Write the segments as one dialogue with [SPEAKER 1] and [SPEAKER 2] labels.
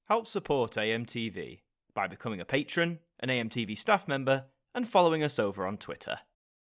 [SPEAKER 1] Help support AMTV by becoming a patron, an AMTV staff member, and following us over on Twitter.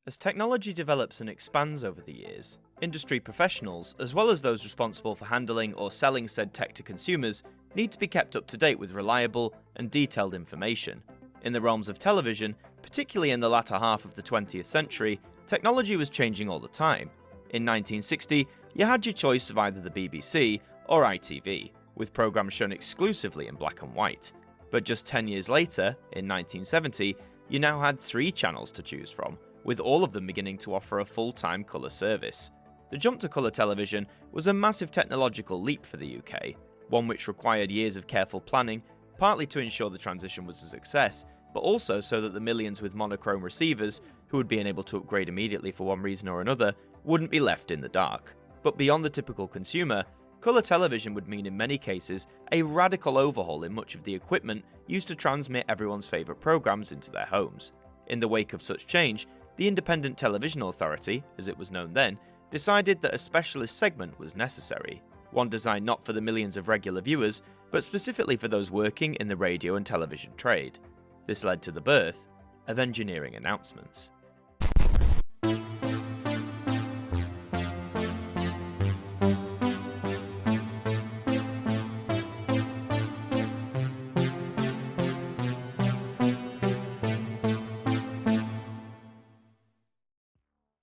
[SPEAKER 1] As technology develops and expands over the years, industry professionals, as well as those responsible for handling or selling said tech to consumers, need to be kept up to date with reliable and detailed information. In the realms of television, particularly in the latter half of the 20th century, technology was changing all the time. In 1960, you had your choice of either the BBC or ITV, with programmes shown exclusively in black and white. But just 10 years later, in 1970, you now had 3 channels to choose from, with all of them beginning to offer a full-time colour service. The jump to colour television was a massive technological leap for the UK, one which required years of careful planning, partly to ensure the transition was a success, but also so that the millions with monochrome receivers, who would be unable to upgrade immediately for one reason or another, wouldn't be left in the dark. But beyond the typical consumer, colour television would mean in many cases a radical overhaul in much of the equipment used to transmit everyone's favourite programmes into their homes. In the wake of such change, the Independent Television Authority, as it was known then, decided that a specialist segment was necessary, one designed not for the millions of regular viewers, but specifically for those working in the radio and television trade. This led to the birth of engineering announcements.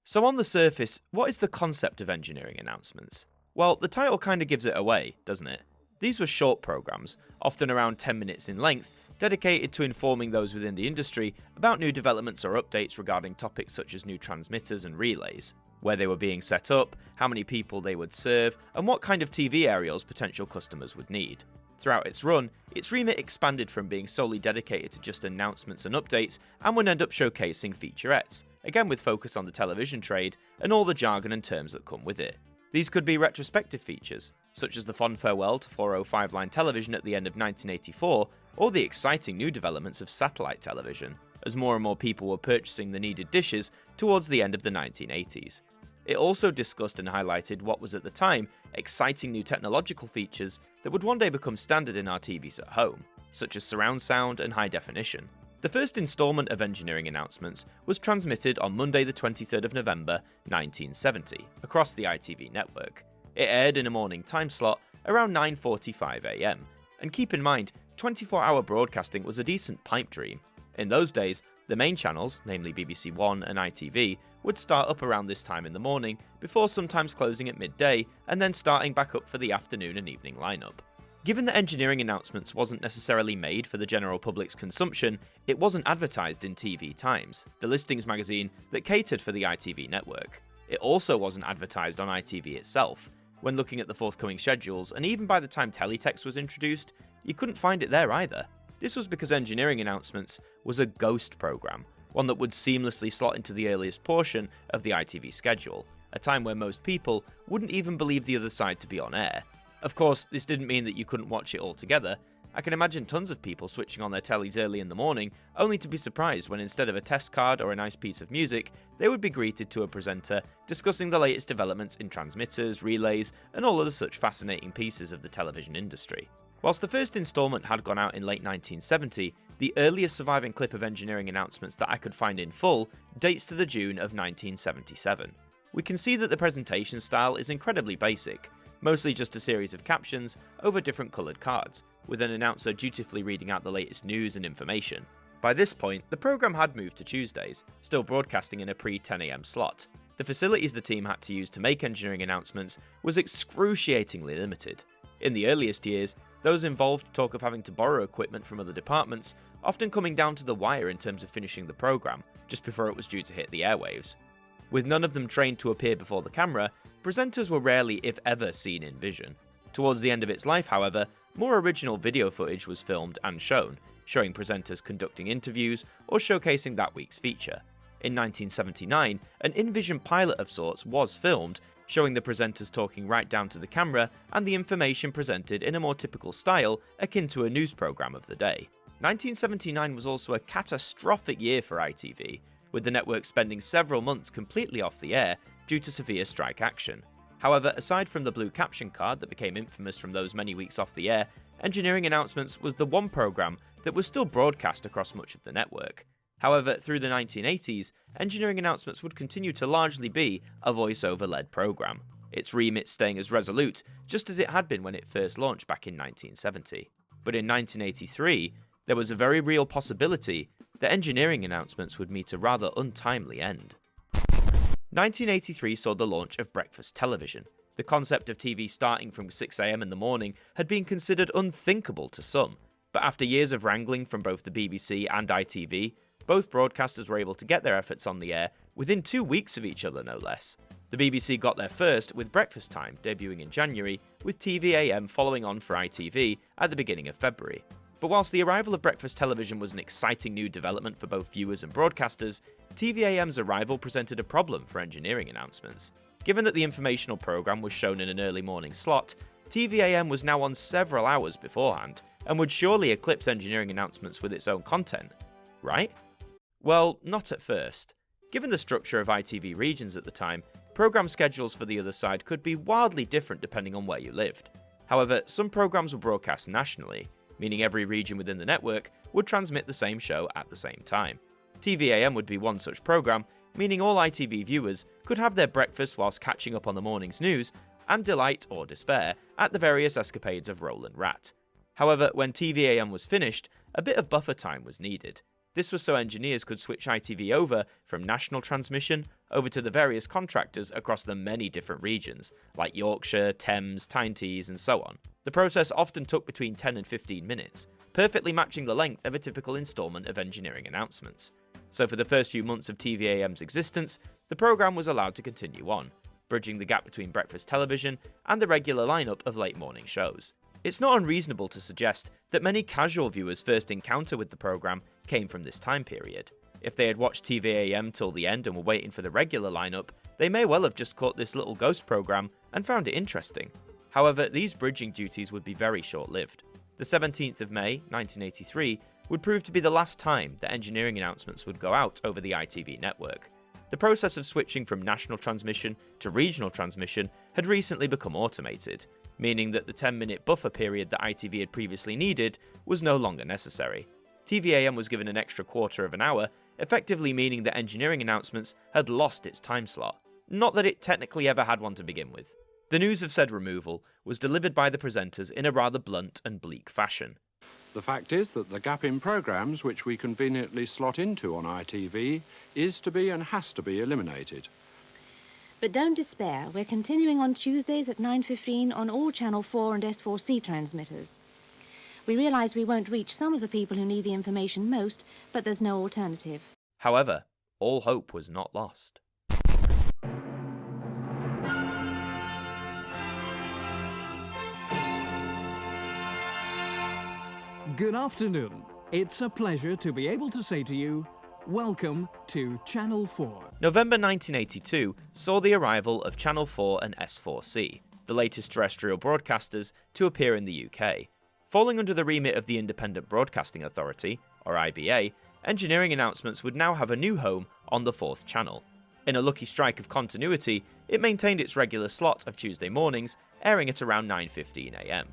[SPEAKER 1] So on the surface, what is the concept of engineering announcements? Well, the title kind of gives it away, doesn't it? These were short programmes, often around 10 minutes in length, dedicated to informing those within the industry about new developments or updates regarding topics such as new transmitters and relays, where they were being set up, how many people they would serve, and what kind of TV aerials potential customers would need. Throughout its run, its remit expanded from being solely dedicated to just announcements and updates, and would end up showcasing featurettes, again with focus on the television trade and all the jargon and terms that come with it. These could be retrospective features, such as the fond farewell to 405-line television at the end of 1984, or the exciting new developments of satellite television, as more and more people were purchasing the needed dishes towards the end of the 1980s. It also discussed and highlighted what was at the time exciting new technological features that would one day become standard in our TVs at home, such as surround sound and high definition. The first instalment of engineering announcements was transmitted on Monday the 23rd of November 1970 across the ITV network. It aired in a morning time slot around 9:45 AM, and keep in mind, 24-hour broadcasting was a decent pipe dream. In those days, the main channels, namely BBC One and ITV, would start up around this time in the morning, before sometimes closing at midday and then starting back up for the afternoon and evening lineup. Given that engineering announcements wasn't necessarily made for the general public's consumption, it wasn't advertised in TV Times, the listings magazine that catered for the ITV network. It also wasn't advertised on ITV itself. When looking at the forthcoming schedules, and even by the time teletext was introduced, you couldn't find it there either. This was because engineering announcements was a ghost programme, one that would seamlessly slot into the earliest portion of the ITV schedule, a time where most people wouldn't even believe the other side to be on air. Of course, this didn't mean that you couldn't watch it all together. I can imagine tons of people switching on their tellies early in the morning, only to be surprised when instead of a test card or a nice piece of music, they would be greeted to a presenter discussing the latest developments in transmitters, relays, and all other such fascinating pieces of the television industry. Whilst the first instalment had gone out in late 1970, the earliest surviving clip of engineering announcements that I could find in full dates to the June of 1977. We can see that the presentation style is incredibly basic, mostly just a series of captions over different coloured cards, with an announcer dutifully reading out the latest news and information. By this point, the programme had moved to Tuesdays, still broadcasting in a pre-10 AM slot. The facilities the team had to use to make engineering announcements was excruciatingly limited. In the earliest years, those involved talk of having to borrow equipment from other departments, often coming down to the wire in terms of finishing the programme, just before it was due to hit the airwaves. With none of them trained to appear before the camera, presenters were rarely, if ever, seen in vision. Towards the end of its life, however, more original video footage was filmed and shown, showing presenters conducting interviews or showcasing that week's feature. In 1979, an in-vision pilot of sorts was filmed, showing the presenters talking right down to the camera and the information presented in a more typical style akin to a news programme of the day. 1979 was also a catastrophic year for ITV, with the network spending several months completely off the air due to severe strike action. However, aside from the blue caption card that became infamous from those many weeks off the air, Engineering Announcements was the one programme that was still broadcast across much of the network. However, through the 1980s, Engineering Announcements would continue to largely be a voice-over-led programme, its remit staying as resolute, just as it had been when it first launched back in 1970. But in 1983, there was a very real possibility that Engineering Announcements would meet a rather untimely end. 1983 saw the launch of breakfast television. The concept of TV starting from 6 AM in the morning had been considered unthinkable to some, but after years of wrangling from both the BBC and ITV, both broadcasters were able to get their efforts on the air within 2 weeks of each other, no less. The BBC got there first with Breakfast Time debuting in January, with TV AM following on for ITV at the beginning of February. But whilst the arrival of breakfast television was an exciting new development for both viewers and broadcasters, TV AM's arrival presented a problem for Engineering Announcements. Given that the informational programme was shown in an early morning slot, TV AM was now on several hours beforehand, and would surely eclipse Engineering Announcements with its own content, right? Well, not at first. Given the structure of ITV regions at the time, programme schedules for the other side could be wildly different depending on where you lived. However, some programmes were broadcast nationally, meaning every region within the network would transmit the same show at the same time. TV AM would be one such programme, meaning all ITV viewers could have their breakfast whilst catching up on the morning's news, and delight or despair at the various escapades of Roland Rat. However, when TV AM was finished, a bit of buffer time was needed. This was so engineers could switch ITV over from national transmission over to the various contractors across the many different regions, like Yorkshire, Thames, Tyne Tees, and so on. The process often took between 10 and 15 minutes, perfectly matching the length of a typical instalment of Engineering Announcements. So for the first few months of TV AM's existence, the programme was allowed to continue on, bridging the gap between breakfast television and the regular lineup of late morning shows. It's not unreasonable to suggest that many casual viewers' first encounter with the programme came from this time period. If they had watched TV AM till the end and were waiting for the regular lineup, they may well have just caught this little ghost programme and found it interesting. However, these bridging duties would be very short-lived. The 17th of May, 1983, would prove to be the last time that Engineering Announcements would go out over the ITV network. The process of switching from national transmission to regional transmission had recently become automated, meaning that the 10-minute buffer period that ITV had previously needed was no longer necessary. TV AM was given an extra quarter of an hour, effectively meaning that Engineering Announcements had lost its time slot. Not that it technically ever had one to begin with. The news of said removal was delivered by the presenters in a rather blunt and bleak fashion.
[SPEAKER 2] The fact is that the gap in programmes which we conveniently slot into on ITV is to be and has to be eliminated.
[SPEAKER 3] But don't despair, we're continuing on Tuesdays at 9:15 on all Channel 4 and S4C transmitters. We realise we won't reach some of the people who need the information most, but there's no alternative.
[SPEAKER 1] However, all hope was not lost.
[SPEAKER 4] Good afternoon. It's a pleasure to be able to say to you, welcome to Channel 4.
[SPEAKER 1] November 1982 saw the arrival of Channel 4 and S4C, the latest terrestrial broadcasters to appear in the UK. Falling under the remit of the Independent Broadcasting Authority, or IBA, Engineering Announcements would now have a new home on the 4th channel. In a lucky strike of continuity, it maintained its regular slot of Tuesday mornings, airing at around 9:15 AM.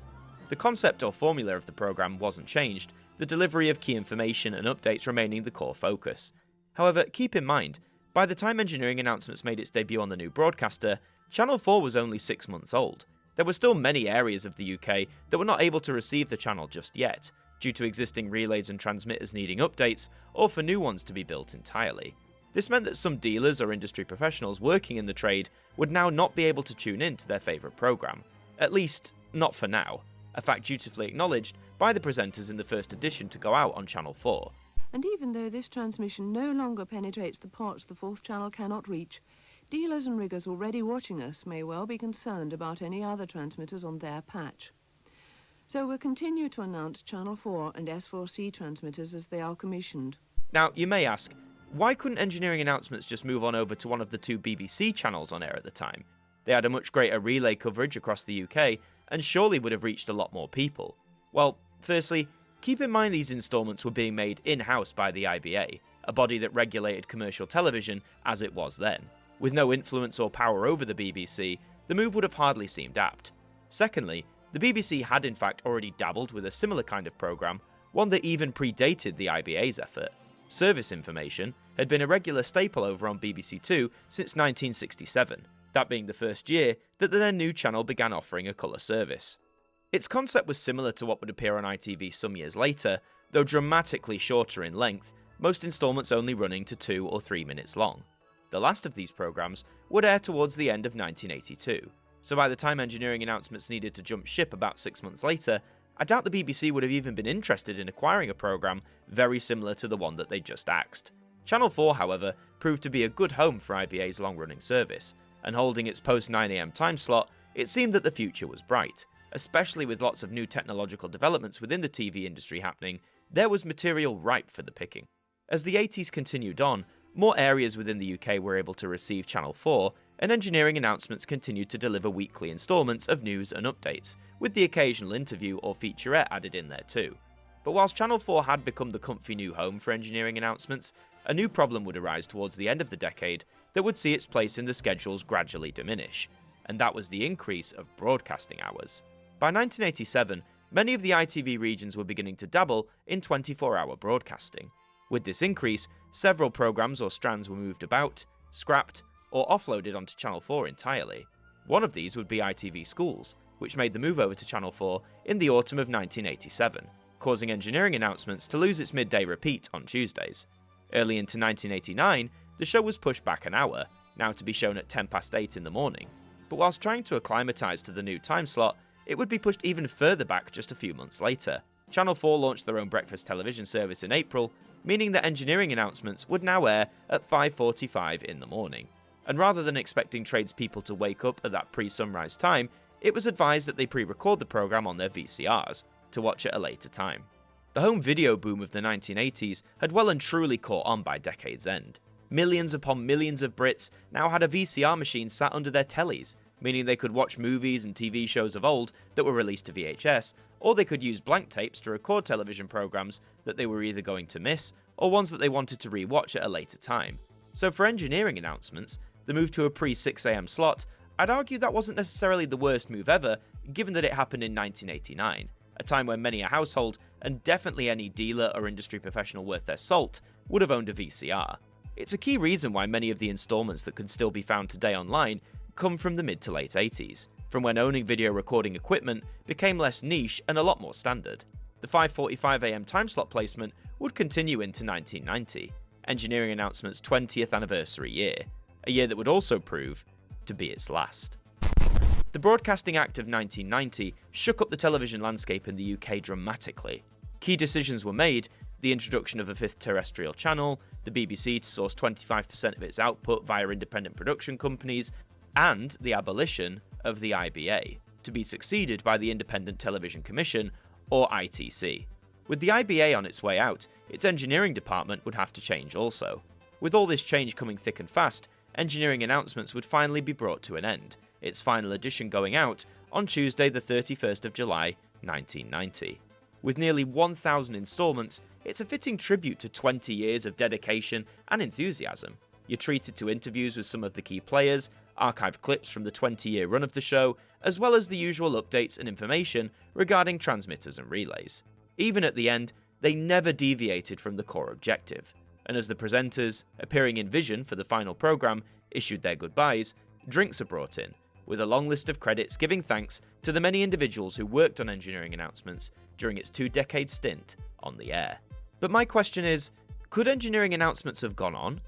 [SPEAKER 1] The concept or formula of the programme wasn't changed, the delivery of key information and updates remaining the core focus. However, keep in mind, by the time Engineering Announcements made its debut on the new broadcaster, Channel 4 was only 6 months old. There were still many areas of the UK that were not able to receive the channel just yet, due to existing relays and transmitters needing updates, or for new ones to be built entirely. This meant that some dealers or industry professionals working in the trade would now not be able to tune in to their favourite programme. At least, not for now, a fact dutifully acknowledged by the presenters in the first edition to go out on Channel 4.
[SPEAKER 5] And even though this transmission no longer penetrates the parts the 4th channel cannot reach, dealers and riggers already watching us may well be concerned about any other transmitters on their patch. So we'll continue to announce Channel 4 and S4C transmitters as they are commissioned.
[SPEAKER 1] Now, you may ask, why couldn't Engineering Announcements just move on over to one of the 2 BBC channels on air at the time? They had a much greater relay coverage across the UK, and surely would have reached a lot more people. Well, firstly, keep in mind these instalments were being made in-house by the IBA, a body that regulated commercial television as it was then. With no influence or power over the BBC, the move would have hardly seemed apt. Secondly, the BBC had in fact already dabbled with a similar kind of programme, one that even predated the IBA's effort. Service information had been a regular staple over on BBC Two since 1967, that being the first year that the then new channel began offering a colour service. Its concept was similar to what would appear on ITV some years later, though dramatically shorter in length, most instalments only running to 2 or 3 minutes long. The last of these programmes would air towards the end of 1982, so by the time engineering announcements needed to jump ship about 6 months later, I doubt the BBC would have even been interested in acquiring a programme very similar to the one that they just axed. Channel 4, however, proved to be a good home for IBA's long-running service, and holding its post-9am time slot, it seemed that the future was bright. Especially with lots of new technological developments within the TV industry happening, there was material ripe for the picking. As the 80s continued on, more areas within the UK were able to receive Channel 4, and engineering announcements continued to deliver weekly instalments of news and updates, with the occasional interview or featurette added in there too. But whilst Channel 4 had become the comfy new home for engineering announcements, a new problem would arise towards the end of the decade that would see its place in the schedules gradually diminish, and that was the increase of broadcasting hours. By 1987, many of the ITV regions were beginning to dabble in 24-hour broadcasting. With this increase, several programmes or strands were moved about, scrapped, or offloaded onto Channel 4 entirely. One of these would be ITV Schools, which made the move over to Channel 4 in the autumn of 1987, causing engineering announcements to lose its midday repeat on Tuesdays. Early into 1989, the show was pushed back an hour, now to be shown at 8:10 in the morning. But whilst trying to acclimatise to the new time slot, it would be pushed even further back just a few months later. Channel 4 launched their own breakfast television service in April, meaning that engineering announcements would now air at 5:45 in the morning. And rather than expecting tradespeople to wake up at that pre-sunrise time, it was advised that they pre-record the programme on their VCRs, to watch at a later time. The home video boom of the 1980s had well and truly caught on by decade's end. Millions upon millions of Brits now had a VCR machine sat under their tellies, meaning they could watch movies and TV shows of old that were released to VHS, or they could use blank tapes to record television programmes that they were either going to miss, or ones that they wanted to re-watch at a later time. So for engineering announcements, the move to a pre-6am slot, I'd argue that wasn't necessarily the worst move ever, given that it happened in 1989, a time when many a household, and definitely any dealer or industry professional worth their salt, would have owned a VCR. It's a key reason why many of the instalments that can still be found today online come from the mid to late 80s, from when owning video recording equipment became less niche and a lot more standard. The 5:45am time slot placement would continue into 1990, engineering announcement's 20th anniversary year, a year that would also prove to be its last. The Broadcasting Act of 1990 shook up the television landscape in the UK dramatically. Key decisions were made: the introduction of a fifth terrestrial channel, the BBC to source 25% of its output via independent production companies, and the abolition of the IBA, to be succeeded by the Independent Television Commission, or ITC. With the IBA on its way out, its engineering department would have to change also. With all this change coming thick and fast, engineering announcements would finally be brought to an end, its final edition going out on Tuesday the 31st of July, 1990. With nearly 1,000 instalments, it's a fitting tribute to 20 years of dedication and enthusiasm. You're treated to interviews with some of the key players, archived clips from the 20-year run of the show, as well as the usual updates and information regarding transmitters and relays. Even at the end, they never deviated from the core objective. And as the presenters, appearing in vision for the final programme, issued their goodbyes, drinks are brought in, with a long list of credits giving thanks to the many individuals who worked on engineering announcements during its 2-decade stint on the air. But my question is, could engineering announcements have gone on?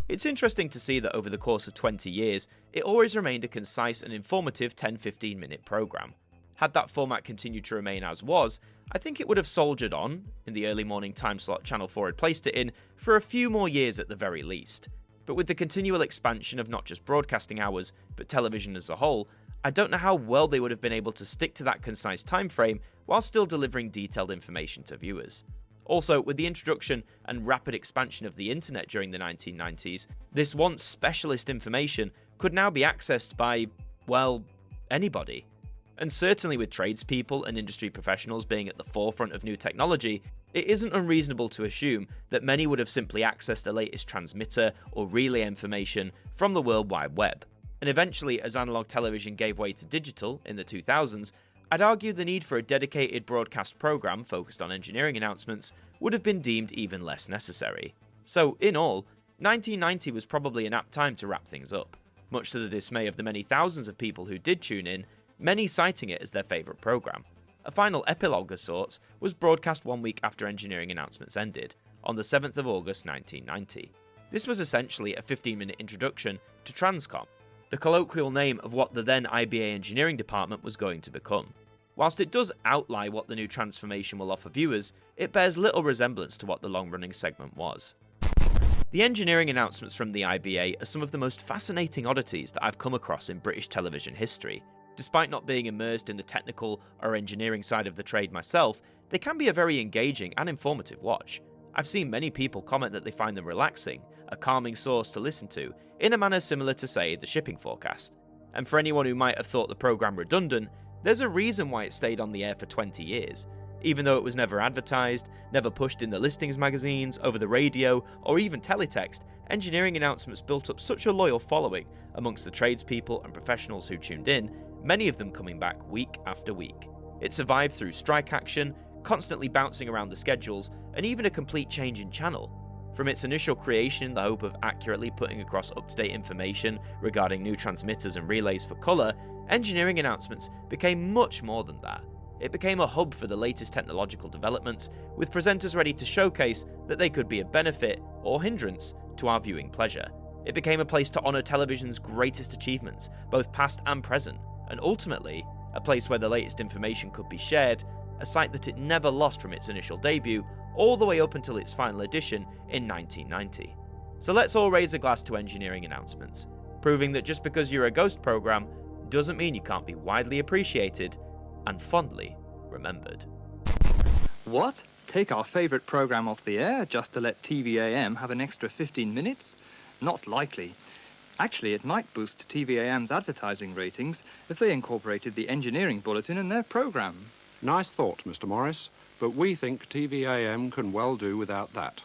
[SPEAKER 1] It's interesting to see that over the course of 20 years, it always remained a concise and informative 10-15 minute programme. Had that format continued to remain as was, I think it would have soldiered on, in the early morning time slot Channel 4 had placed it in, for a few more years at the very least. But with the continual expansion of not just broadcasting hours, but television as a whole, I don't know how well they would have been able to stick to that concise time frame while still delivering detailed information to viewers. Also, with the introduction and rapid expansion of the internet during the 1990s, this once specialist information could now be accessed by, well, anybody. And certainly with tradespeople and industry professionals being at the forefront of new technology, it isn't unreasonable to assume that many would have simply accessed the latest transmitter or relay information from the World Wide Web. And eventually, as analogue television gave way to digital in the 2000s, I'd argue the need for a dedicated broadcast programme focused on engineering announcements would have been deemed even less necessary. So, in all, 1990 was probably an apt time to wrap things up, much to the dismay of the many thousands of people who did tune in, many citing it as their favourite programme. A final epilogue of sorts was broadcast 1 week after engineering announcements ended, on the 7th of August 1990. This was essentially a 15-minute introduction to Transcom, the colloquial name of what the then IBA engineering department was going to become. Whilst it does outline what the new transformation will offer viewers, it bears little resemblance to what the long-running segment was. The engineering announcements from the IBA are some of the most fascinating oddities that I've come across in British television history. Despite not being immersed in the technical or engineering side of the trade myself, they can be a very engaging and informative watch. I've seen many people comment that they find them relaxing, a calming source to listen to, in a manner similar to, say, the shipping forecast. And for anyone who might have thought the programme redundant, there's a reason why it stayed on the air for 20 years. Even though it was never advertised, never pushed in the listings magazines, over the radio, or even teletext, engineering announcements built up such a loyal following amongst the tradespeople and professionals who tuned in, many of them coming back week after week. It survived through strike action, constantly bouncing around the schedules, and even a complete change in channel. From its initial creation in the hope of accurately putting across up-to-date information regarding new transmitters and relays for colour, engineering announcements became much more than that. It became a hub for the latest technological developments, with presenters ready to showcase that they could be a benefit or hindrance to our viewing pleasure. It became a place to honour television's greatest achievements, both past and present, and ultimately, a place where the latest information could be shared, a site that it never lost from its initial debut, all the way up until its final edition in 1990. So let's all raise a glass to engineering announcements, proving that just because you're a ghost programme doesn't mean you can't be widely appreciated and fondly remembered.
[SPEAKER 6] What? Take our favourite programme off the air just to let TVAM have an extra 15 minutes? Not likely. Actually, it might boost TVAM's advertising ratings if they incorporated the engineering bulletin in their programme.
[SPEAKER 2] Nice thought, Mr. Morris, but we think TVAM can well do without that.